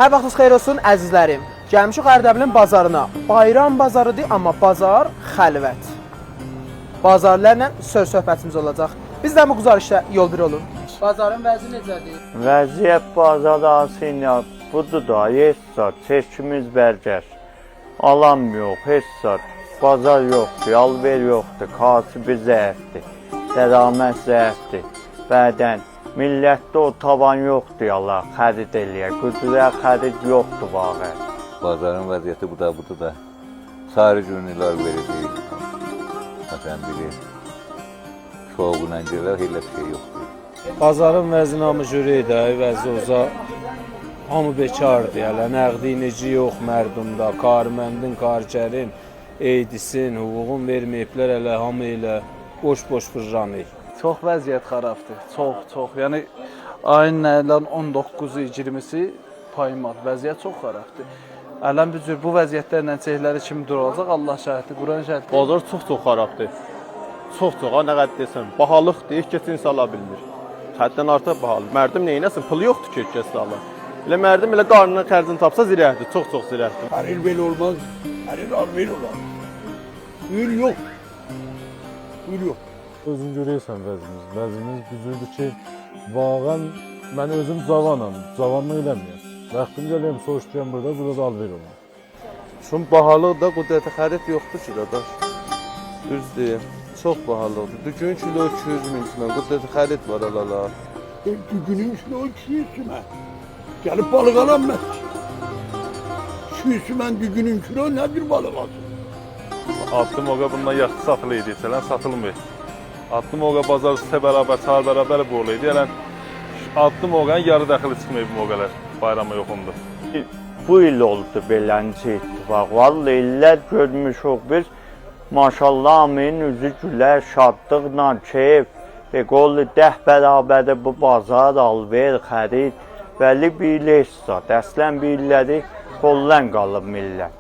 Hər vaxtınız xeyir olsun əzizlərim. Gəlmişik Ərdəbilin bazarına. Bayram bazarıdır, amma bazar xəlvət. Bazarlarla söhbətimiz olacaq. Bizdən bu güzarışda yol bir olun. Bazarın vəzi necədir? Vəziyyət bazarda aslında budur da, heç çəkimiz bərgər. Alam yox, heç bazar yoxdur, alver yoxdur, kasibi zəifdir, dəraməd zəifdir. Bədən millətdə o tavan yoxdur, Allah xərid eləyək, qüdrət xərid yoxdur vaxı. Bazarın vəziyyəti budur da, sarı günlər verilir. Məsələn, biri soğuğuna gələr, elə bir şey yoxdur. Bazarın vəzini hamı görək də, vəzi olsa hamı bekardır, hələ nəqdinici yox mərdumda, karməndin, karkərin, eydisin, hüququn verməyiblər, hələ hamı elə boş-boş fırlanır. Çox vəziyyət xarabdır, çox. Yəni ayın 19-u, 20-si paymat, vəziyyət çox xarabdır. Ələn bir cür bu vəziyyətlərlə çəkləri kimi duracaq, Allah şəhiddir, Quran şəhiddir. Bazar çox xarabdır. Çox, nə qədər desən, bahalıqdır, keçin sala bilmir. Həddən artıq bahalı. Mərdim neynəsin? Pulu yoxdur ki, keçin sala. Elə mərdim elə qarnının xərcini tapsa zirəhdir, çox zirəhdir. Hər il belə olmaz, hər il alver olar. Ül yox. Özün görəysən vəzimiz. Vəzimiz düzürdür ki, vağən mən özüm cavanam, cavanlıq eləməyəm. Vaxtım gələyəm, soruşduyam burada da alver olur. Şun bahalıq da qudrəti xərid yoxdur ki, qardaş. Düzdür, çox bahalıqdır. Düzgün kilo 200 min mən, qudrəti xərid var alala. Düzgünün kilo 200 mən. Gəlib balıq alanmaz. 200 mən düzgünün kilo nədir balıq alsın? Addım oğa bundan yaxşı satılıydı, içələn satılmır. Addım oğa bazar üstə bərabər, çar bərabər bu olaydı. Yəni, addım oğanın yarı dəxili çıxmayıb bu oğalar bayrama yoxundur. Bu il oldu belənci ittifaq. Vallahi illər görmüşük biz. Maşallah amin üzü gülər, şadlıqla, keyif. Qollu 10 bərabərdə bu bazar, alver, xərid. Bəli bir illər, əslən bir illəri qollan qalıb millət.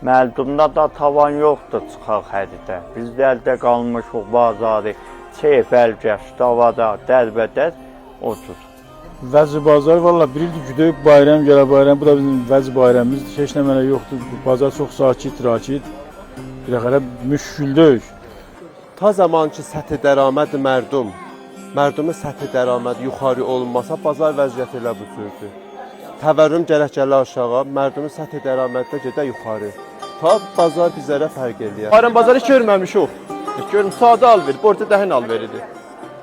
Məldumda da tavan yoxdur çıxaq hədidə. Biz də əldə qalmışıq bazarı, keyf əlgəş, davada, dərbədər, otur. Vəzi bazar valla bir ildir güdəyib bayram gələ bayram, bu da bizim vəzi bayramımızdır. Heç nə mənə yoxdur, bazar çox sakit, rakit. Bir əxərə müşküldür. Ta zaman ki, səthi dəraməd mərdumun səthi dəraməd yuxarı olmasa, bazar vəziyyəti elə bu cürdür. Təvərrüm gərək gələ aşağı, mərdumun səthi dərəməddə gedə yuxarı. Ta bazar bizlərə fərq eləyər. Bayram bazarı hiç görməmişik. Görüm, sadə alver, borca dəhin alveridir.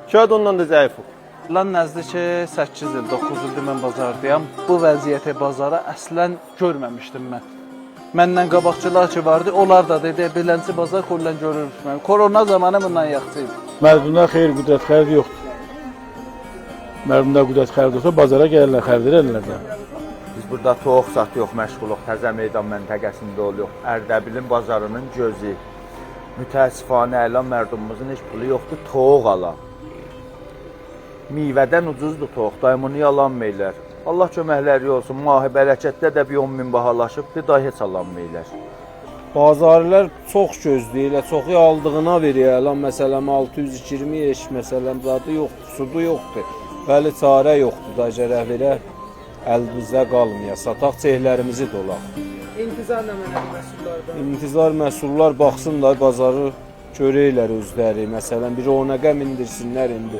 Şöyle ondan da zəifik. Lan nəzdi ki, 8 il, 9 ildir mən bazardayam. Bu vəziyyəti bazara əslən görməmişdim mən. Məndən qabaqçılar ki vardı, onlar da dedi, belənci bazar kollan görürmüş mən. Korona zamanı bundan yaxçıydı. Mərdumda xeyir, qüdrət xəridi yoxdur. Mərdumda qüdrət xəridi olsa, bazara gəlirlər, xərdir edirlər də. Biz burada toğ satıyoruz, məşğuluq, Təzə Meydan məntəqəsində oluyor. Ərdəbilin bazarının gözü. Mütəəssifanə əlan mərdumumuzun heç pulu yoxdur, toğ ala. Meyvədən ucuzdur toğ, daimunu yalanmayırlar. Allah köməkləri olsun, mahi bərəkətdə də bir 10 min bahalaşıbdır, da heç alanmayırlar. Bazarlar çox gözləyirlər, çoxu aldığına verir. Lan məsələn 620 məsələn zadı yoxdur, sudu yoxdur. Bəli çarə yoxdur da gərək verə əlimizdə qalmaya, sataq çehlərimizi dolaq. İntizar nə mənədir məhsullardan? İntizar məhsullar baxsınlar, bazarı görəklər özləri. Məsələn, bir ronaqa mindirsinlər indi.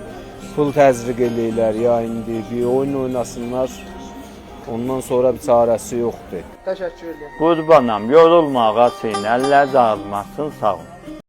Pul təzriq eləyirlər ya indi, bir oyun oynasınlar. Ondan sonra bir çarəsi yoxdur. Təşəkkür edirəm. Qurbanam, yorulma ağasıyla, əllər dağılmasın, sağ ol.